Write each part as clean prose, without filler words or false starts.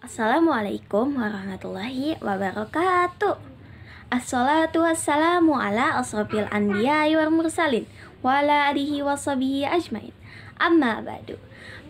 Assalamualaikum warahmatullahi wabarakatuh. Assalatu wassalamu ala asrofil anbiya wal mursalin wa ala alihi washabihi ajmain. Amma ba'du.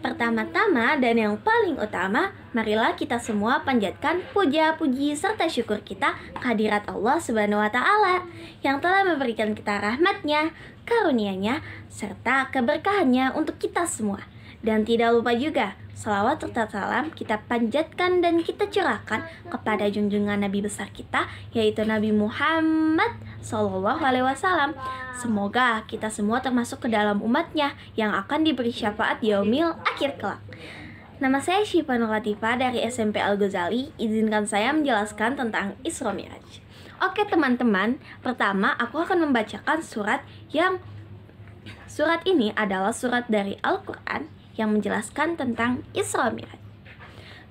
Pertama-tama dan yang paling utama, marilah kita semua panjatkan puja, puji, serta syukur kita kehadirat Allah Subhanahu wa Ta'ala yang telah memberikan kita rahmatnya, karunia-Nya, serta keberkahannya untuk kita semua. Dan tidak lupa juga, salawat serta salam kita panjatkan dan kita curahkan kepada junjungan Nabi besar kita, yaitu Nabi Muhammad SAW. Semoga kita semua termasuk ke dalam umatnya yang akan diberi syafaat di yaumil akhir kelak. Nama saya Syifa Nur Latifah dari SMP Al-Ghazali. Izinkan saya menjelaskan tentang Isra Mi'raj. Oke teman-teman, pertama aku akan membacakan surat ini adalah surat dari Al-Quran yang menjelaskan tentang Isra Mi'raj.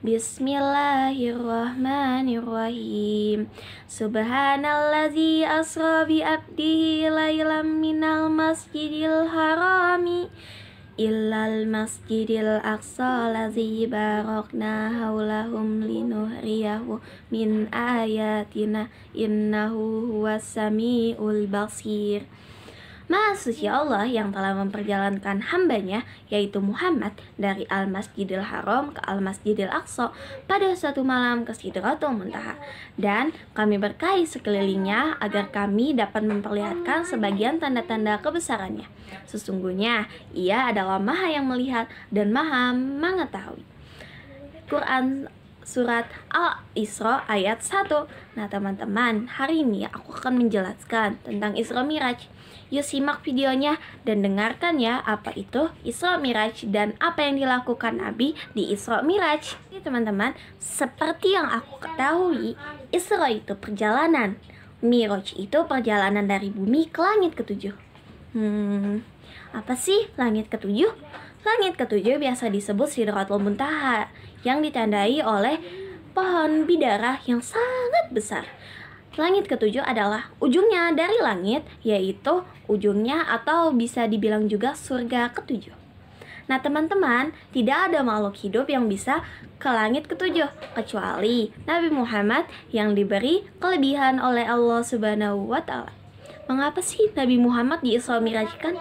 Bismillahirrahmanirrahim. Subhanallazi asra bi abdihi lailam minal masjidil harami illal masjidil aqsa lazi barakna haulahum linuhriyahu min ayatina innahu huwas samiul basir. Maha suci Allah yang telah memperjalankan hambanya, yaitu Muhammad, dari Al-Masjidil Haram ke Al-Masjidil Aqsa pada suatu malam ke Sidratul Muntaha. Dan kami berkahi sekelilingnya agar kami dapat memperlihatkan sebagian tanda-tanda kebesarannya. Sesungguhnya ia adalah Maha yang melihat dan Maha mengetahui. Quran Surat Al-Isra ayat 1. Nah teman-teman, hari ini aku akan menjelaskan tentang Isra Mi'raj. Yuk simak videonya dan dengarkan ya apa itu Isra Mi'raj dan apa yang dilakukan Nabi di Isra Mi'raj. Jadi teman-teman, seperti yang aku ketahui, Isra itu perjalanan, Mi'raj itu perjalanan dari bumi ke langit ketujuh. Apa sih langit ketujuh? Langit ketujuh biasa disebut Sidratul Muntaha yang ditandai oleh pohon bidara yang sangat besar. Langit ketujuh adalah ujungnya dari langit, yaitu ujungnya atau bisa dibilang juga surga ketujuh. Nah teman-teman, tidak ada makhluk hidup yang bisa ke langit ketujuh kecuali Nabi Muhammad yang diberi kelebihan oleh Allah Subhanahu wa Ta'ala. Mengapa sih Nabi Muhammad di-Isra Mi'rajkan?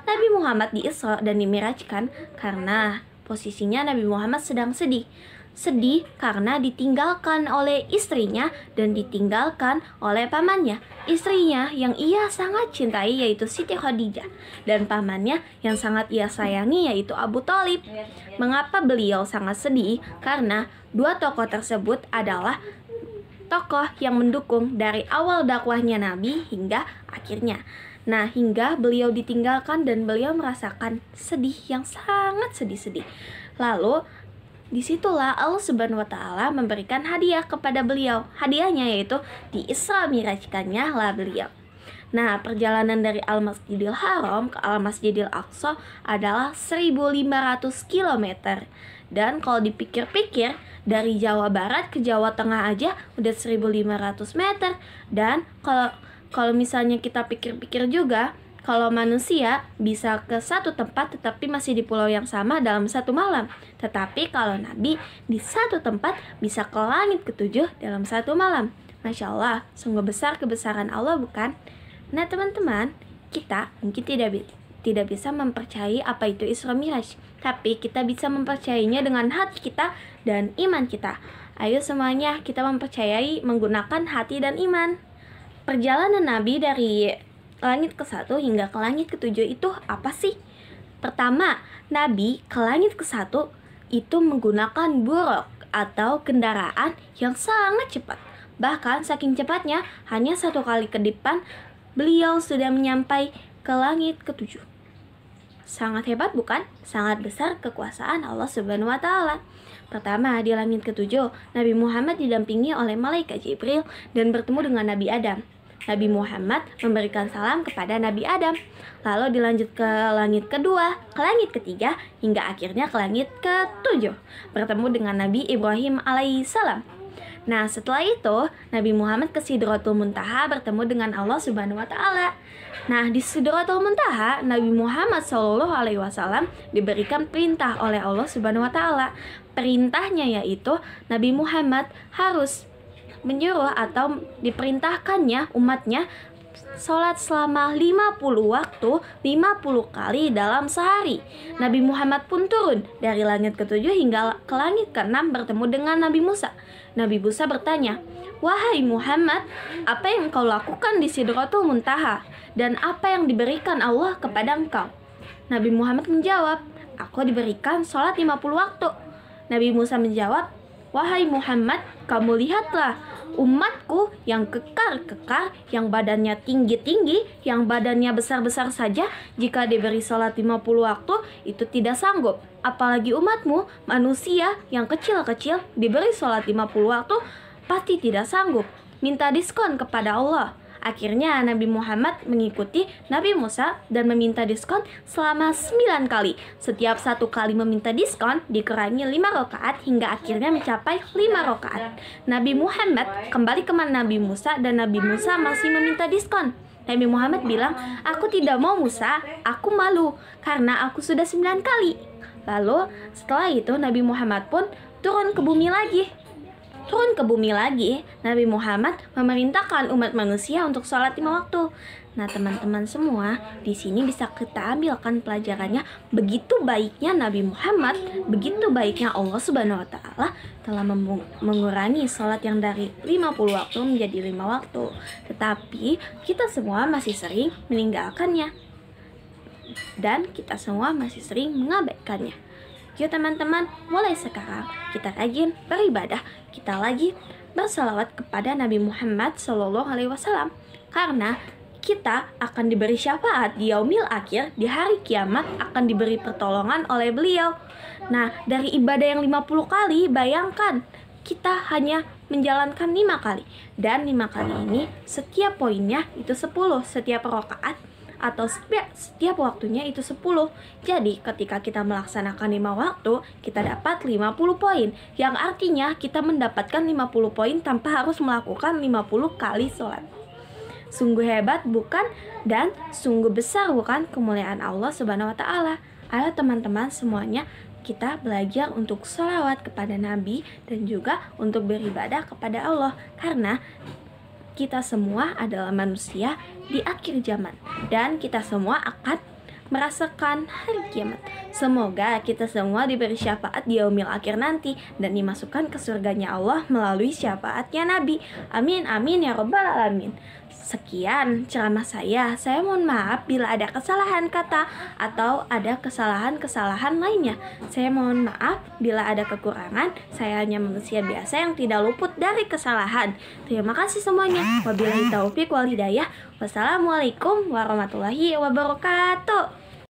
Nabi Muhammad di-Isra dan di-Mi'rajkan karena posisinya Nabi Muhammad sedang sedih. Sedih karena ditinggalkan oleh istrinya dan ditinggalkan oleh pamannya. Istrinya yang ia sangat cintai yaitu Siti Khadijah, dan pamannya yang sangat ia sayangi yaitu Abu Thalib. Mengapa beliau sangat sedih? Karena dua tokoh tersebut adalah tokoh yang mendukung dari awal dakwahnya Nabi hingga akhirnya. Nah, hingga beliau ditinggalkan dan beliau merasakan sedih yang sangat sedih-sedih. Lalu disitulah Allah Subhanahu wa Ta'ala memberikan hadiah kepada beliau. Hadiahnya yaitu di Isra Mi'rajkannya lah beliau. Nah, perjalanan dari Al-Masjidil Haram ke Al-Masjidil Aqsa adalah 1500 km. Dan kalau dipikir-pikir, dari Jawa Barat ke Jawa Tengah aja udah 1500 meter. Dan kalau misalnya kita pikir-pikir juga, kalau manusia bisa ke satu tempat tetapi masih di pulau yang sama dalam satu malam. Tetapi kalau Nabi di satu tempat bisa ke langit ketujuh dalam satu malam. Masya Allah, sungguh besar kebesaran Allah bukan? Nah teman-teman, kita mungkin tidak bisa mempercayai apa itu Isra Mi'raj, tapi kita bisa mempercayainya dengan hati kita dan iman kita. Ayo semuanya kita mempercayai menggunakan hati dan iman. Perjalanan Nabi dari langit ke-1 hingga ke langit ke-7 itu apa sih? Pertama, Nabi ke langit ke-1 itu menggunakan buraq atau kendaraan yang sangat cepat. Bahkan saking cepatnya, hanya 1 kali kedipan beliau sudah menyampai ke langit ke-7. Sangat hebat bukan? Sangat besar kekuasaan Allah Subhanahu wa Ta'ala. Pertama, di langit ke-7, Nabi Muhammad didampingi oleh malaikat Jibril dan bertemu dengan Nabi Adam. Nabi Muhammad memberikan salam kepada Nabi Adam. Lalu dilanjut ke langit kedua, ke langit ketiga, hingga akhirnya ke langit ke-7, bertemu dengan Nabi Ibrahim alaihissalam. Nah, setelah itu Nabi Muhammad ke Sidratul Muntaha bertemu dengan Allah Subhanahu wa taala. Nah, di Sidratul Muntaha Nabi Muhammad SAW diberikan perintah oleh Allah Subhanahu wa taala. Perintahnya yaitu Nabi Muhammad harus menyuruh atau diperintahkannya umatnya sholat selama 50 waktu 50 kali dalam sehari. Nabi Muhammad pun turun dari langit ke-7 hingga ke langit ke-6 bertemu dengan Nabi Musa. Nabi Musa bertanya, "Wahai Muhammad, apa yang engkau lakukan di Sidratul Muntaha? Dan apa yang diberikan Allah kepada engkau?" Nabi Muhammad menjawab, "Aku diberikan sholat 50 waktu." Nabi Musa menjawab, "Wahai Muhammad, kamu lihatlah umatku yang kekar-kekar, yang badannya tinggi-tinggi, yang badannya besar-besar saja, jika diberi sholat 50 waktu itu tidak sanggup. Apalagi umatmu, manusia yang kecil-kecil, diberi sholat 50 waktu pasti tidak sanggup. Minta diskon kepada Allah." Akhirnya Nabi Muhammad mengikuti Nabi Musa dan meminta diskon selama 9 kali. Setiap satu kali meminta diskon dikurangi 5 rakaat hingga akhirnya mencapai 5 rakaat. Nabi Muhammad kembali ke Nabi Musa dan Nabi Musa masih meminta diskon. Nabi Muhammad bilang, "Aku tidak mau Musa, aku malu karena aku sudah 9 kali." Lalu setelah itu Nabi Muhammad pun turun ke bumi lagi. Nabi Muhammad memerintahkan umat manusia untuk sholat 5 waktu. Nah, teman-teman semua, di sini bisa kita ambilkan pelajarannya begitu baiknya Nabi Muhammad, begitu baiknya Allah Subhanahu wa taala telah mengurangi sholat yang dari 50 waktu menjadi 5 waktu. Tetapi kita semua masih sering meninggalkannya. Dan kita semua masih sering mengabaikannya. Yuk teman-teman, mulai sekarang kita rajin beribadah, kita lagi bersalawat kepada Nabi Muhammad SAW, karena kita akan diberi syafaat di yaumil akhir, di hari kiamat akan diberi pertolongan oleh beliau. Nah, dari ibadah yang 50 kali, bayangkan kita hanya menjalankan 5 kali, dan 5 kali ini setiap poinnya itu 10, setiap rakaat atau setiap waktunya itu 10. Jadi ketika kita melaksanakan 5 waktu, kita dapat 50 poin, yang artinya kita mendapatkan 50 poin tanpa harus melakukan 50 kali sholat. Sungguh hebat bukan? Dan sungguh besar bukan kemuliaan Allah Subhanahu wa taala. Ayo teman-teman semuanya, kita belajar untuk sholawat kepada Nabi dan juga untuk beribadah kepada Allah, karena kita semua adalah manusia di akhir zaman dan kita semua akan merasakan hari kiamat. Semoga kita semua diberi syafaat di yaumil akhir nanti dan dimasukkan ke surganya Allah melalui syafaatnya Nabi. Amin amin ya rabbal alamin. Sekian ceramah saya. Saya mohon maaf bila ada kesalahan kata atau ada kesalahan-kesalahan lainnya. Saya mohon maaf bila ada kekurangan. Saya hanya manusia biasa yang tidak luput dari kesalahan. Terima kasih semuanya. Wabillahi taufik wal hidayah. Wassalamualaikum warahmatullahi wabarakatuh.